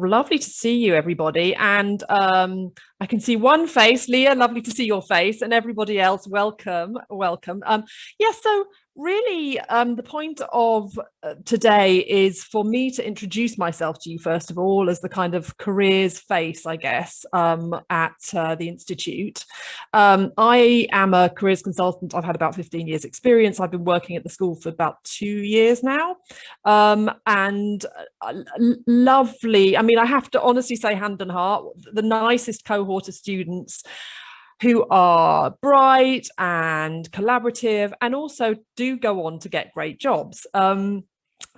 Lovely to see you, everybody. And I can see one face. Leah, lovely to see your face, and everybody else, welcome, welcome. Yeah, so really the point of today is for me to introduce myself to you, first of all, as the kind of careers face, I guess, at the Institute. I am a careers consultant. I've had about 15 years experience. I've been working at the school for about 2 years now. And lovely. I mean, I have to honestly say, hand on heart, the nicest cohort of students who are bright and collaborative and also do go on to get great jobs.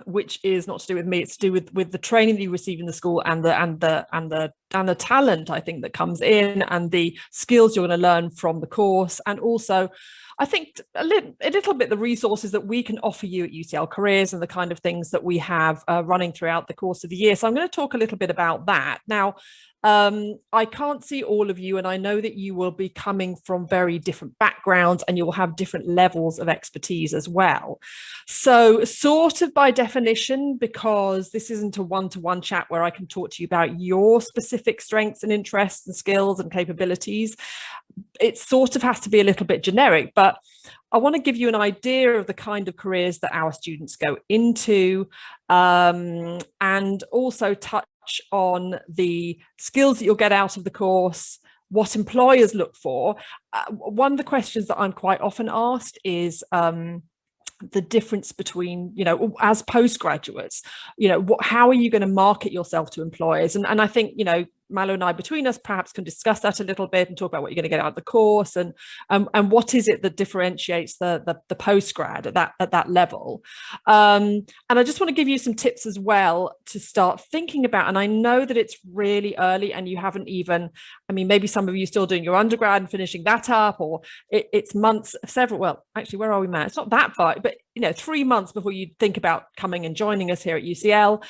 Which is not to do with me, it's to do with the training that you receive in the school and the talent, I think, that comes in, and the skills you're going to learn from the course, and also I think a little bit the resources that we can offer you at UCL Careers and the kind of things that we have running throughout the course of the year. So I'm going to talk a little bit about that. Now, I can't see all of you, and I know that you will be coming from very different backgrounds and you'll have different levels of expertise as well. So sort of by definition, because this isn't a one-to-one chat where I can talk to you about your specific strengths and interests and skills and capabilities, it sort of has to be a little bit generic, but I want to give you an idea of the kind of careers that our students go into, and also touch on the skills that you'll get out of the course, what employers look for. One of the questions that I'm quite often asked is the difference between, as postgraduates, how are you going to market yourself to employers? And I think, Malu and I, between us, perhaps can discuss that a little bit and talk about what you're going to get out of the course, and what is it that differentiates the postgrad at that level. And I just want to give you some tips as well to start thinking about. And I know that it's really early and you haven't even, maybe some of you still doing your undergrad and finishing that up, or it's months, well, actually, where are we, Matt? It's not that far, but 3 months before you think about coming and joining us here at UCL.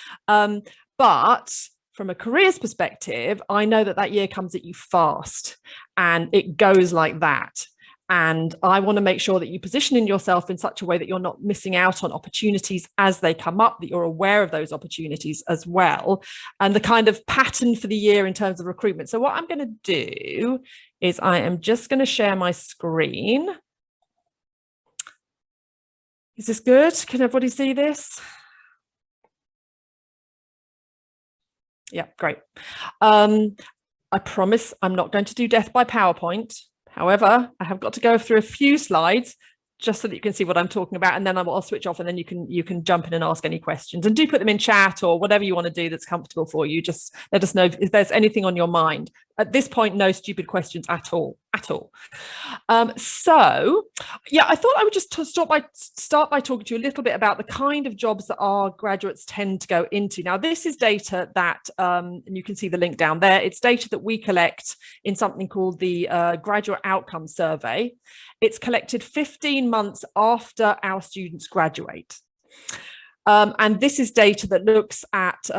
But from a careers perspective, I know that year comes at you fast and it goes like that. And I want to make sure that you position yourself in such a way that you're not missing out on opportunities as they come up, that you're aware of those opportunities as well, and the kind of pattern for the year in terms of recruitment. So what I'm going to do is I am just going to share my screen. Is this good? Can everybody see this? Yeah, great. I promise I'm not going to do death by PowerPoint. However, I have got to go through a few slides just so that you can see what I'm talking about, and then I'll switch off, and then you can jump in and ask any questions, and do put them in chat or whatever you want to do that's comfortable for you. Just let us know if there's anything on your mind. At this point, no stupid questions at all. So yeah, I thought I would just start by talking to you a little bit about the kind of jobs that our graduates tend to go into. Now, this is data that, and you can see the link down there, it's data that we collect in something called the Graduate Outcome Survey. It's collected 15 months after our students graduate. And this is data that looks at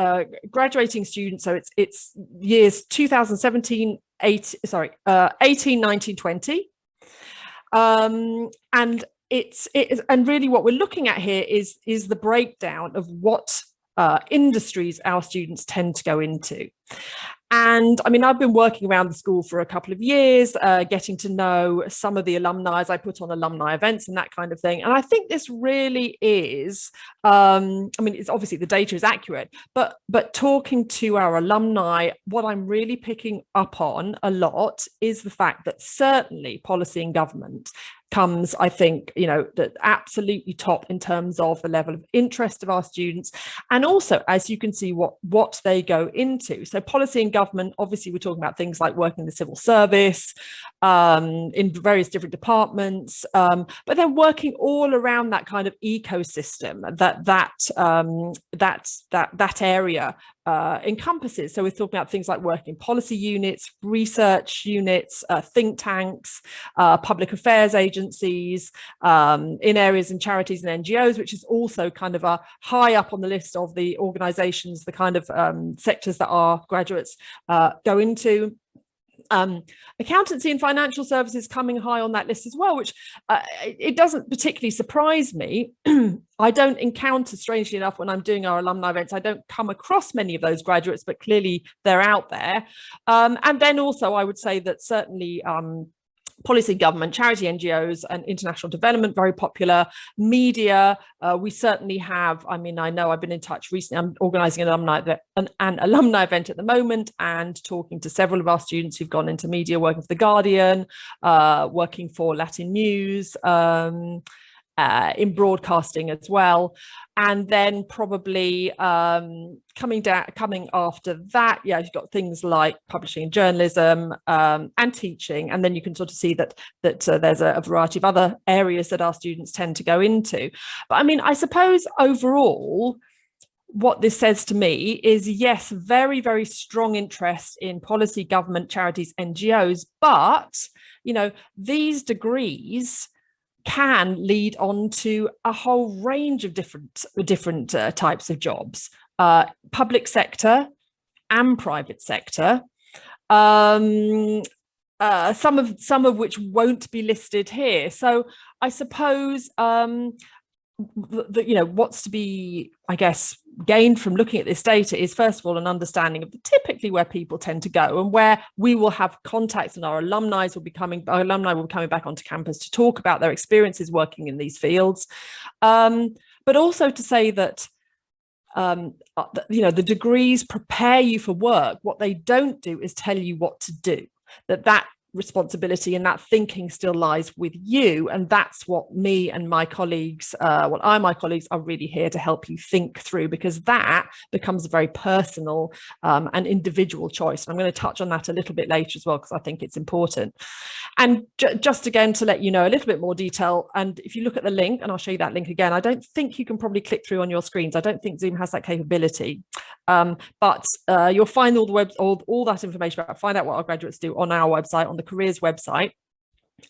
graduating students. So it's years 2017, 18, 19, 20. And and really what we're looking at here is the breakdown of what industries our students tend to go into. And I've been working around the school for a couple of years, getting to know some of the alumni as I put on alumni events and that kind of thing. And I think this really is, it's obviously the data is accurate, but talking to our alumni, what I'm really picking up on a lot is the fact that certainly policy and government comes, I think, that absolutely top in terms of the level of interest of our students, and also, as you can see, what they go into. So policy and government, obviously we're talking about things like working in the civil service, in various different departments, but then working all around that kind of ecosystem that area encompasses. So we're talking about things like working in policy units, research units, think tanks, public affairs agencies, in areas and charities and NGOs, which is also kind of a high up on the list of the organizations, the kind of sectors that our graduates go into. Accountancy and financial services coming high on that list as well, which it doesn't particularly surprise me. I don't encounter, strangely enough, when I'm doing our alumni events, I don't come across many of those graduates, but clearly they're out there. And then also I would say that certainly policy, government, charity, NGOs, and international development, very popular. Media, we certainly have. I mean, I know I've been in touch recently. I'm organising an alumni event at the moment, and talking to several of our students who've gone into media, working for The Guardian, working for Latin News, in broadcasting as well. And then probably coming after that, yeah, you've got things like publishing and journalism, and teaching. And then you can sort of see that there's a variety of other areas that our students tend to go into. But I mean, I suppose overall, what this says to me is, yes, very, very strong interest in policy, government, charities, NGOs, but, you know, these degrees can lead on to a whole range of different types of jobs, public sector and private sector, some of which won't be listed here. So I suppose you know, what's to be, I guess, gained from looking at this data is, first of all, an understanding of typically where people tend to go, and where we will have contacts, and our alumni will be coming back onto campus to talk about their experiences working in these fields. But also to say that you know, the degrees prepare you for work. What they don't do is tell you what to do. That responsibility and that thinking still lies with you, and that's what me and my colleagues, my colleagues are really here to help you think through, because that becomes a very personal and individual choice. And I'm going to touch on that a little bit later as well, because I think it's important. And just again to let you know a little bit more detail, and if you look at the link, and I'll show you that link again, I don't think you can probably click through on your screens. I don't think Zoom has that capability, but you'll find all that information about, find out what our graduates do on our website, on the careers website.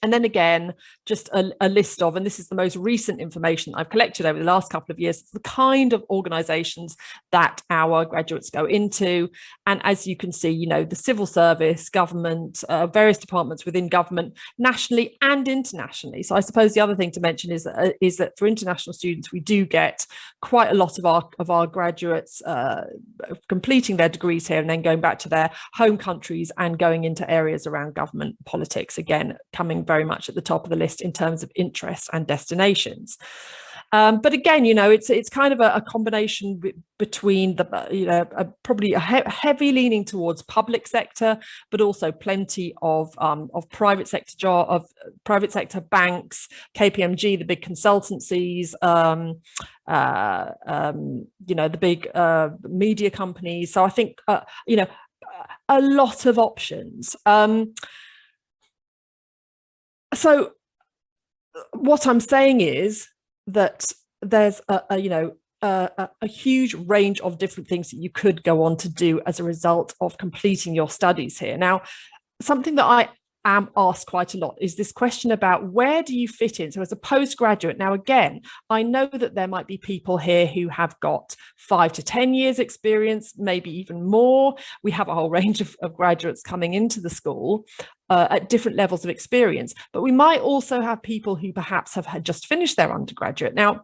And then again, just a list of, and this is the most recent information I've collected over the last couple of years, the kind of organizations that our graduates go into. And as you can see, you know, the civil service, government, various departments within government, nationally and internationally. So I suppose the other thing to mention is that for international students, we do get quite a lot of our graduates completing their degrees here and then going back to their home countries and going into areas around government politics, again, coming very much at the top of the list in terms of interests and destinations. But again, you know, it's kind of a combination between the, you know, probably a heavy leaning towards public sector, but also plenty of private sector banks, KPMG, the big consultancies, you know, the big media companies. So I think you know, a lot of options. So what I'm saying is that there's a huge range of different things that you could go on to do as a result of completing your studies here. Now, something that I am asked quite a lot is this question about, where do you fit in? So as a postgraduate, now again, I know that there might be people here who have got 5 to 10 years experience, maybe even more. We have a whole range of graduates coming into the school at different levels of experience, but we might also have people who perhaps have had just finished their undergraduate. Now,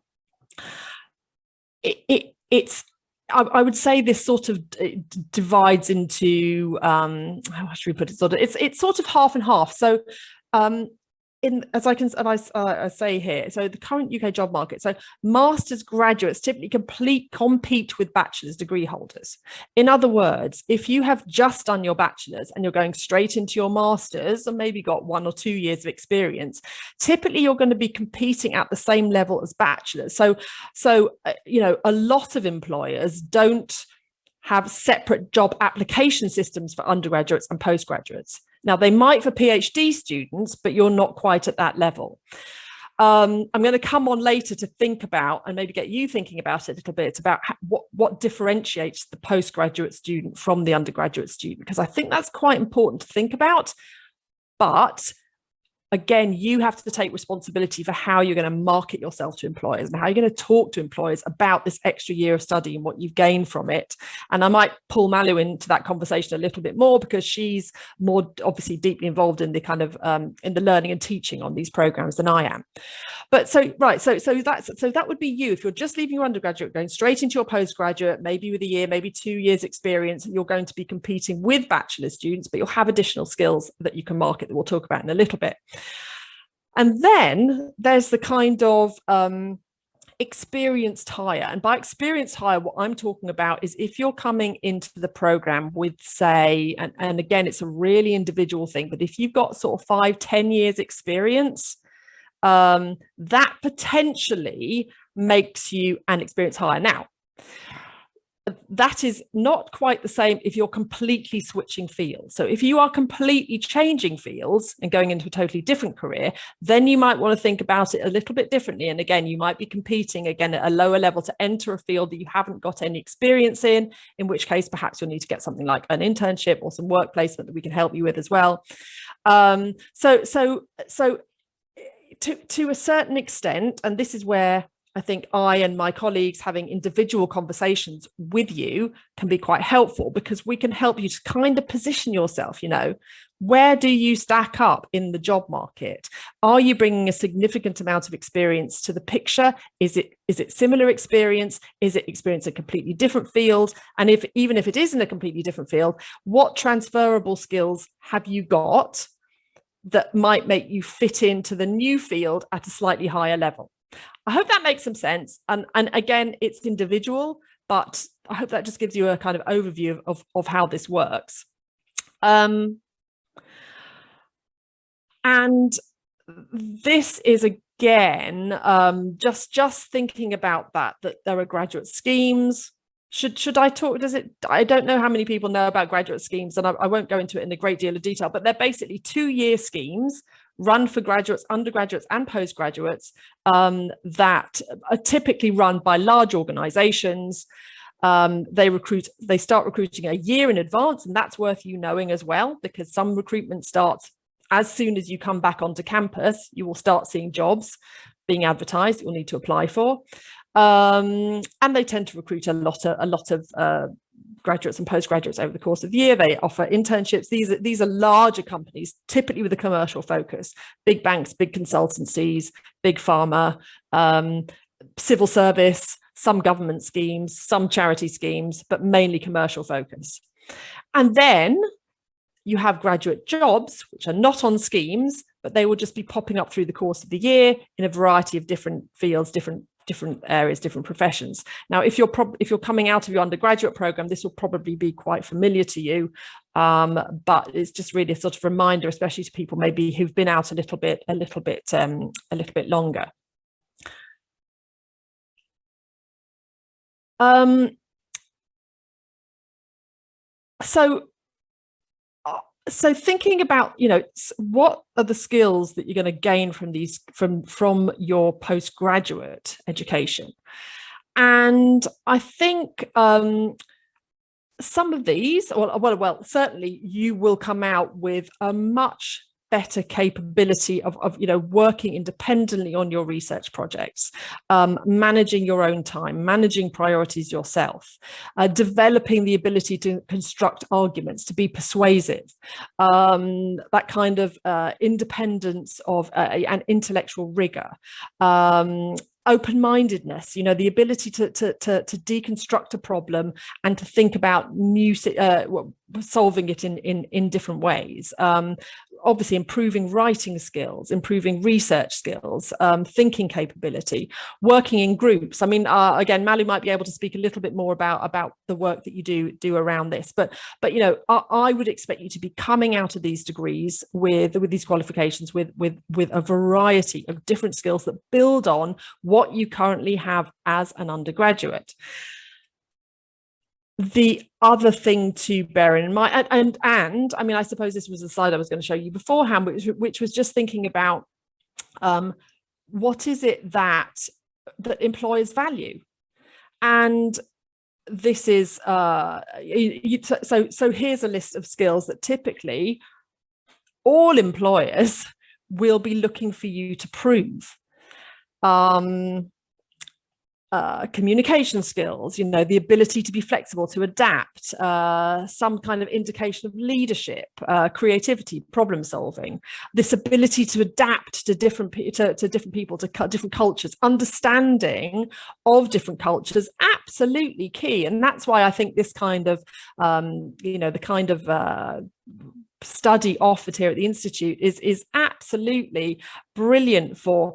I would say this sort of divides into how should we put it? It's sort of half and half. So as I say here, so the current UK job market, so master's graduates typically compete with bachelor's degree holders. In other words, if you have just done your bachelor's and you're going straight into your master's and maybe got 1 or 2 years of experience, typically you're going to be competing at the same level as bachelor's. So you know, a lot of employers don't have separate job application systems for undergraduates and postgraduates. Now, they might for PhD students, but you're not quite at that level. I'm going to come on later to think about, and maybe get you thinking about it a little bit, about what differentiates the postgraduate student from the undergraduate student, because I think that's quite important to think about. But again, you have to take responsibility for how you're going to market yourself to employers and how you're going to talk to employers about this extra year of study and what you've gained from it. And I might pull Malu into that conversation a little bit more, because she's more obviously deeply involved in the kind of in the learning and teaching on these programs than I am. But so that would be you. If you're just leaving your undergraduate, going straight into your postgraduate, maybe with a year, maybe 2 years experience, you're going to be competing with bachelor students, but you'll have additional skills that you can market that we'll talk about in a little bit. And then there's the kind of experienced hire. And by experienced hire, what I'm talking about is if you're coming into the program with, say, and again, it's a really individual thing, but if you've got sort of 5-10 years experience, that potentially makes you an experienced hire. Now, that is not quite the same if you're completely switching fields. So if you are completely changing fields and going into a totally different career, then you might want to think about it a little bit differently. And again, you might be competing again at a lower level to enter a field that you haven't got any experience in which case perhaps you'll need to get something like an internship or some work placement that we can help you with as well. So to a certain extent, and this is where I think I and my colleagues having individual conversations with you can be quite helpful, because we can help you to kind of position yourself, you know, where do you stack up in the job market? Are you bringing a significant amount of experience to the picture? Is it similar experience? Is it experience in a completely different field? And even if it isn't a completely different field, what transferable skills have you got that might make you fit into the new field at a slightly higher level? I hope that makes some sense. And again, it's individual, but I hope that just gives you a kind of overview of how this works. And this is, again, just thinking about that there are graduate schemes. Should I talk? I don't know how many people know about graduate schemes, and I won't go into it in a great deal of detail, but they're basically 2-year schemes run for graduates, undergraduates and postgraduates that are typically run by large organizations. They start recruiting a year in advance, and that's worth you knowing as well, because some recruitment starts as soon as you come back onto campus. You will start seeing jobs being advertised you'll need to apply for. And they tend to recruit a lot of graduates and postgraduates over the course of the year. They offer internships. These are larger companies, typically with a commercial focus, big banks, big consultancies, big pharma, civil service, some government schemes, some charity schemes, but mainly commercial focus. And then you have graduate jobs, which are not on schemes, but they will just be popping up through the course of the year in a variety of different fields, different areas, different professions. Now, if you're coming out of your undergraduate program, this will probably be quite familiar to you, but it's just really a sort of reminder, especially to people maybe who've been out a little bit longer. So thinking about, you know, what are the skills that you're going to gain from your postgraduate education? And I think some of these, well, certainly you will come out with a much better capability of you know, working independently on your research projects, managing your own time, managing priorities yourself, developing the ability to construct arguments, to be persuasive, that kind of independence of and intellectual rigor, open-mindedness, you know, the ability to deconstruct a problem and to think about new solving it in different ways. Obviously improving writing skills, improving research skills, thinking capability, working in groups. I mean, again, Malu might be able to speak a little bit more about the work that you do around this, but you know, I would expect you to be coming out of these degrees with these qualifications with a variety of different skills that build on what you currently have as an undergraduate. The other thing to bear in mind, and I mean, I suppose this was the slide I was going to show you beforehand, which was just thinking about what is it that employers value, and this is so here's a list of skills that typically all employers will be looking for you to prove. Communication skills, the ability to be flexible, to adapt, some kind of indication of leadership, creativity, problem solving, this ability to adapt to different people, to different cultures, understanding of different cultures, absolutely key. And that's why I think this kind of, the kind of study offered here at the Institute is absolutely brilliant for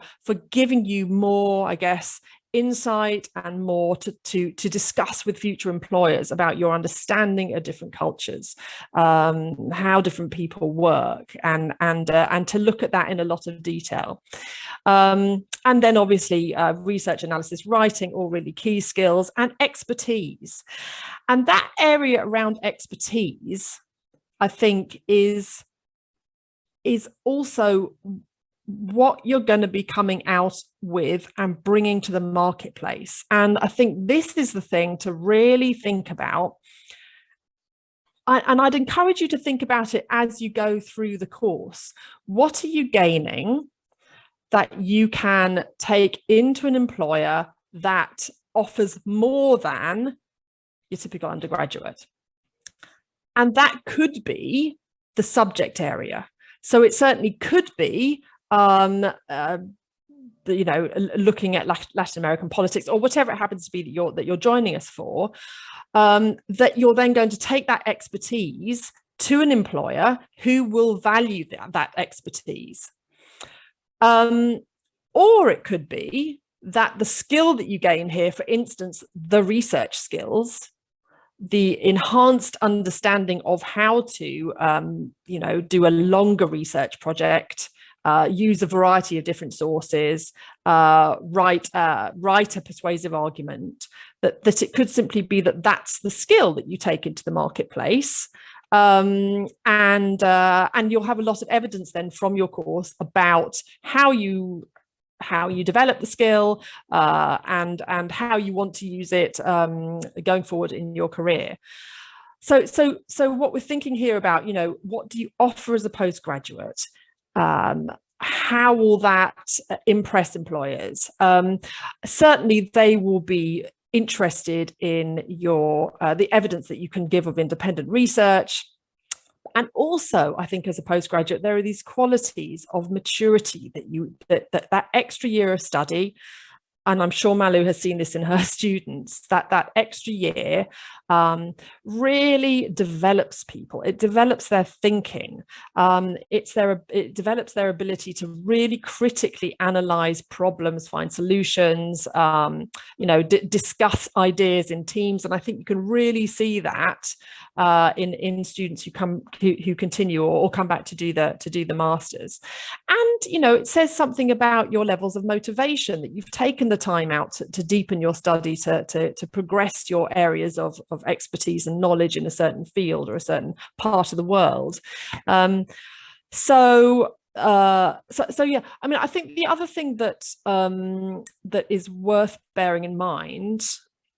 giving you more, I guess, insight and more to discuss with future employers about your understanding of different cultures, how different people work, and to look at that in a lot of detail. And then obviously research, analysis, writing, all really key skills, and expertise. And that area around expertise, I think, is also what you're going to be coming out with and bringing to the marketplace. And I think this is the thing to really think about. And I'd encourage you to think about it as you go through the course. What are you gaining that you can take into an employer that offers more than your typical undergraduate? And that could be the subject area. So it certainly could be looking at Latin American politics, or whatever it happens to be that you're joining us for, that you're then going to take that expertise to an employer who will value that expertise. Or it could be that the skill that you gain here, for instance, the research skills, the enhanced understanding of how to, do a longer research project, use a variety of different sources, write a persuasive argument, that it could simply be that that's the skill that you take into the marketplace. And you'll have a lot of evidence then from your course about how you develop the skill, and how you want to use it going forward in your career. So what we're thinking here about, what do you offer as a postgraduate? How will that impress employers? Certainly they will be interested in your the evidence that you can give of independent research. And also, I think as a postgraduate, there are these qualities of maturity that extra year of study, and I'm sure Malu has seen this in her students, that extra year really develops people. It develops their thinking. It develops their ability to really critically analyze problems, find solutions, discuss ideas in teams. And I think you can really see that in students who continue or come back to do the masters. And it says something about your levels of motivation, that you've taken the time out to deepen your study, to progress your areas of expertise and knowledge in a certain field or a certain part of the world. So yeah, I mean, I think the other thing that is worth bearing in mind,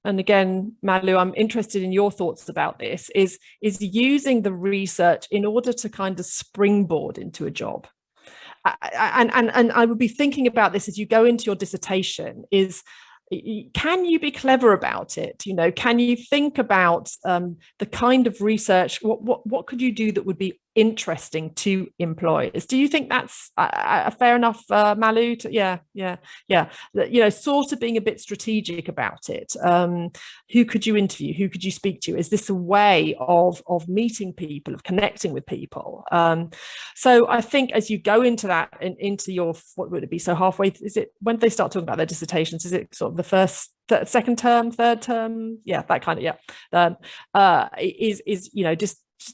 and again, Malu, I'm interested in your thoughts about this, is using the research in order to kind of springboard into a job. And I would be thinking about this as you go into your dissertation, is can you be clever about it? Can you think about the kind of research, what could you do that would be interesting to employers? Do you think that's fair enough, Malu? Yeah. Sort of being a bit strategic about it. Who could you interview? Who could you speak to? Is this a way of meeting people, of connecting with people? So I think as you go into that, into your, what would it be? So halfway, is it, when do they start talking about their dissertations? Is it sort of the second term, third term? Yeah, that kind of, yeah.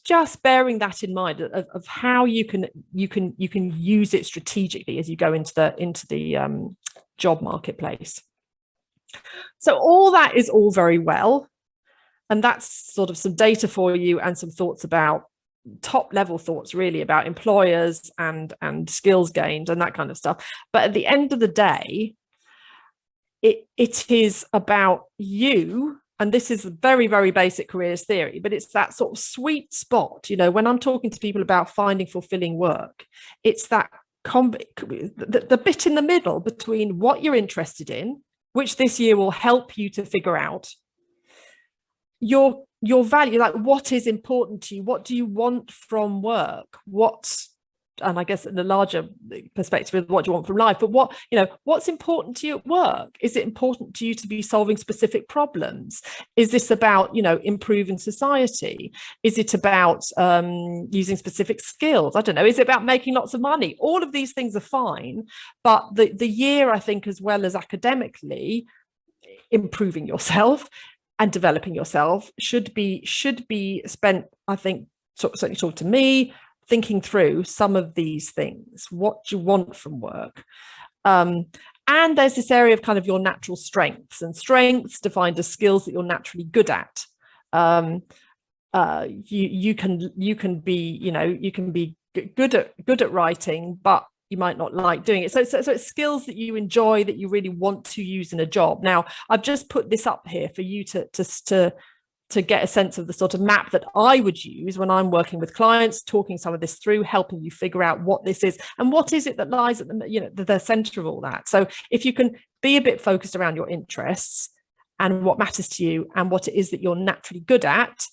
Just bearing that in mind of how you can use it strategically as you go into the job marketplace. So all that is all very well, and that's sort of some data for you and some thoughts about top level thoughts really about employers and skills gained and that kind of stuff. But at the end of the day, it is about you. And this is very, very basic careers theory, but it's that sort of sweet spot. When I'm talking to people about finding fulfilling work, it's that the bit in the middle between what you're interested in, which this year will help you to figure out your value, like what is important to you, what do you want from work, and I guess in the larger perspective, what do you want from life, but what's important to you at work? Is it important to you to be solving specific problems? Is this about, improving society? Is it about using specific skills? I don't know. Is it about making lots of money? All of these things are fine, but the year, I think, as well as academically, improving yourself and developing yourself should be spent, I think, certainly talk to me, thinking through some of these things. What do you want from work? And there's this area of kind of your natural strengths, and strengths defined as skills that you're naturally good at. You can be good at writing, but you might not like doing it. So it's skills that you enjoy, that you really want to use in a job. Now, I've just put this up here for you to get a sense of the sort of map that I would use when I'm working with clients, talking some of this through, helping you figure out what this is and what is it that lies at the center of all that. So if you can be a bit focused around your interests and what matters to you and what it is that you're naturally good at,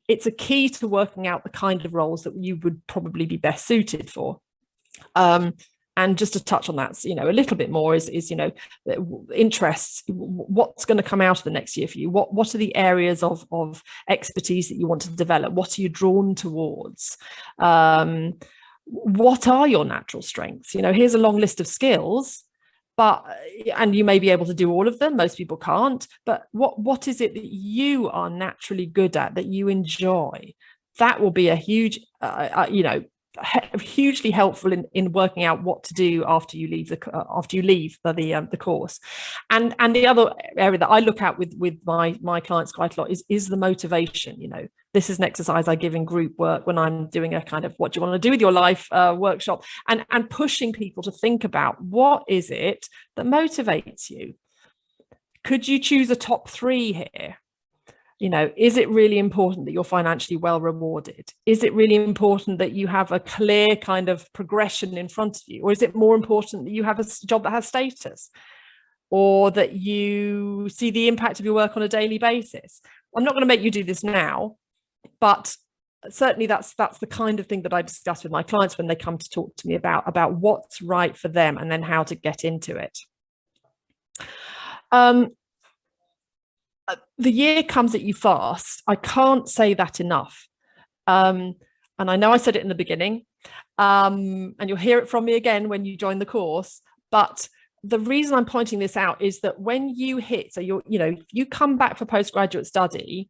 it's a key to working out the kind of roles that you would probably be best suited for. And just to touch on that, a little bit more is interests. What's going to come out of the next year for you? What are the areas of expertise that you want to develop? What are you drawn towards? What are your natural strengths? Here's a long list of skills, and you may be able to do all of them. Most people can't. But what is it that you are naturally good at, that you enjoy? That will be a huge, hugely helpful in working out what to do after you leave the course. And the other area that I look at with my clients quite a lot is the motivation. This is an exercise I give in group work when I'm doing a kind of what do you want to do with your life workshop, and pushing people to think about what is it that motivates you. Could you choose a top 3 here? Is it really important that you're financially well rewarded? Is it really important that you have a clear kind of progression in front of you? Or is it more important that you have a job that has status? Or that you see the impact of your work on a daily basis? I'm not going to make you do this now, but certainly that's the kind of thing that I discuss with my clients when they come to talk to me about what's right for them and then how to get into it. The year comes at you fast. I can't say that enough. And I know I said it in the beginning, and you'll hear it from me again when you join the course. But the reason I'm pointing this out is that when you hit, so you come back for postgraduate study,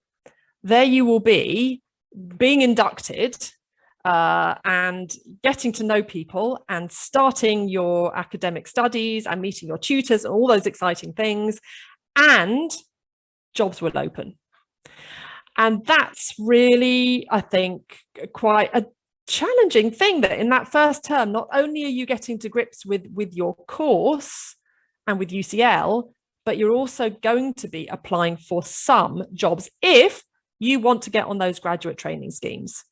there you will be being inducted and getting to know people and starting your academic studies and meeting your tutors and all those exciting things. And jobs will open. And that's really, I think, quite a challenging thing, that in that first term, not only are you getting to grips with your course and with UCL, but you're also going to be applying for some jobs if you want to get on those graduate training schemes.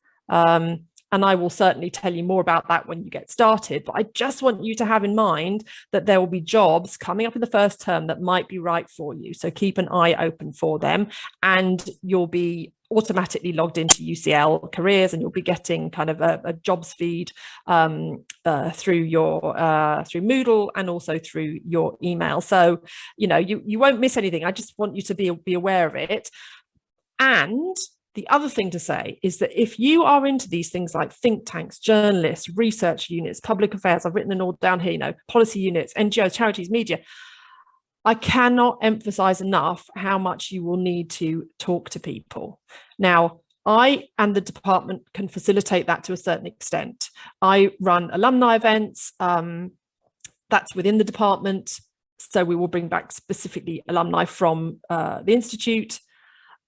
And I will certainly tell you more about that when you get started. But I just want you to have in mind that there will be jobs coming up in the first term that might be right for you. So keep an eye open for them, and you'll be automatically logged into UCL Careers, and you'll be getting kind of a jobs feed through Moodle and also through your email. So, you won't miss anything. I just want you to be aware of it. And the other thing to say is that if you are into these things like think tanks, journalists, research units, public affairs, I've written them all down here, policy units, NGOs, charities, media, I cannot emphasize enough how much you will need to talk to people. Now, I and the department can facilitate that to a certain extent. I run alumni events, that's within the department. So we will bring back specifically alumni from the Institute.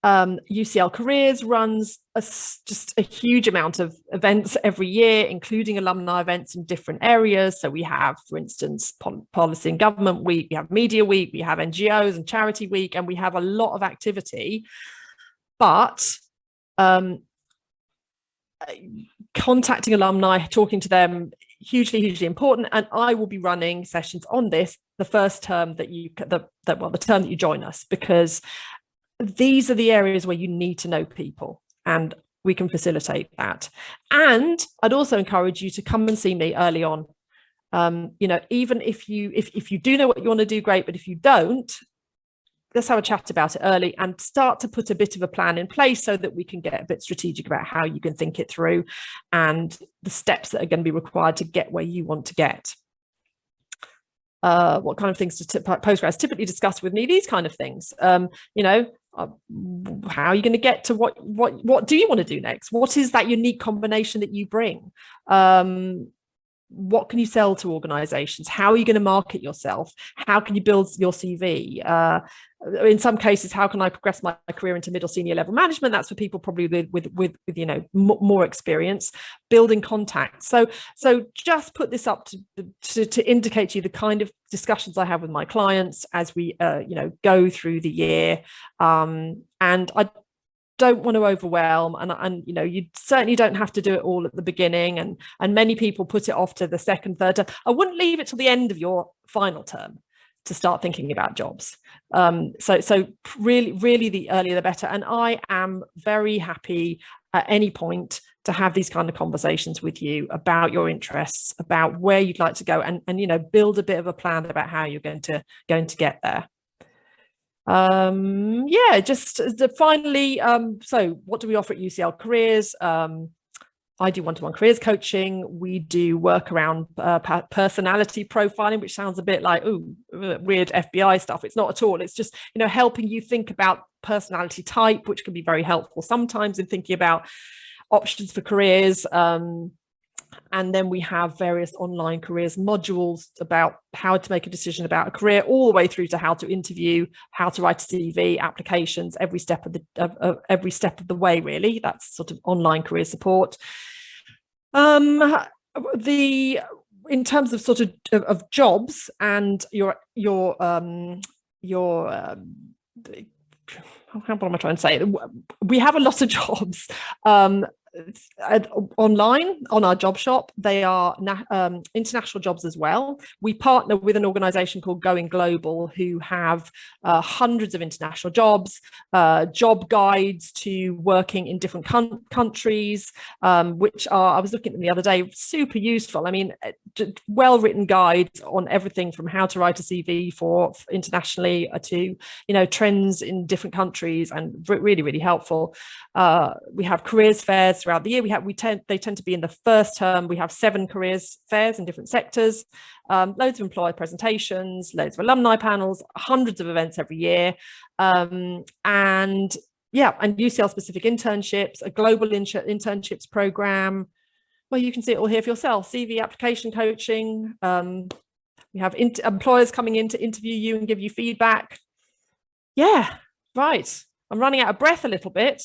UCL Careers runs just a huge amount of events every year, including alumni events in different areas. So we have, for instance, Policy and Government Week, we have Media Week, we have NGOs and Charity Week, and we have a lot of activity. But contacting alumni, talking to them hugely, hugely important. And I will be running sessions on this the first term that the term that you join us, because these are the areas where you need to know people, and we can facilitate that. And I'd also encourage you to come and see me early on. Even if you do know what you want to do, great. But if you don't, let's have a chat about it early and start to put a bit of a plan in place so that we can get a bit strategic about how you can think it through and the steps that are going to be required to get where you want to get. What kind of things do postgrads typically discuss with me? These kind of things. How are you going to get to what do you want to do next? What is that unique combination that you bring? What can you sell to organizations? How are you going to market yourself? How can you build your CV? In some cases, how can I progress my career into middle senior level management? That's for people probably with more experience, building contacts. So just put this up to indicate to you the kind of discussions I have with my clients as we go through the year. And I don't want to overwhelm, and you certainly don't have to do it all at the beginning, and many people put it off to the second, third term. I wouldn't leave it till the end of your final term to start thinking about jobs. So really the earlier the better. And I am very happy at any point to have these kind of conversations with you about your interests, about where you'd like to go, and build a bit of a plan about how you're going to get there. Finally, so what do we offer at UCL Careers? I do one-to-one careers coaching. We do work around personality profiling, which sounds a bit like weird FBI stuff. It's not at all. It's just helping you think about personality type, which can be very helpful sometimes in thinking about options for careers. And then we have various online careers modules about how to make a decision about a career, all the way through to how to interview, how to write a CV, applications, every step of the way, really. That's sort of online career support. In terms of sort of jobs and what am I trying to say? We have a lot of jobs. Online on our job shop. They are international jobs as well. We partner with an organization called Going Global, who have hundreds of international jobs, job guides to working in different countries, which are, I was looking at them the other day, super useful. I mean, well-written guides on everything from how to write a CV for internationally to trends in different countries, and really, really helpful. We have careers fairs throughout the year. They tend to be in the first term. We have 7 careers fairs in different sectors, loads of employer presentations, loads of alumni panels, hundreds of events every year, and UCL specific internships, a global internships program. Well, you can see it all here for yourself. CV application coaching. We have employers coming in to interview you and give you feedback. Yeah, right. I'm running out of breath a little bit.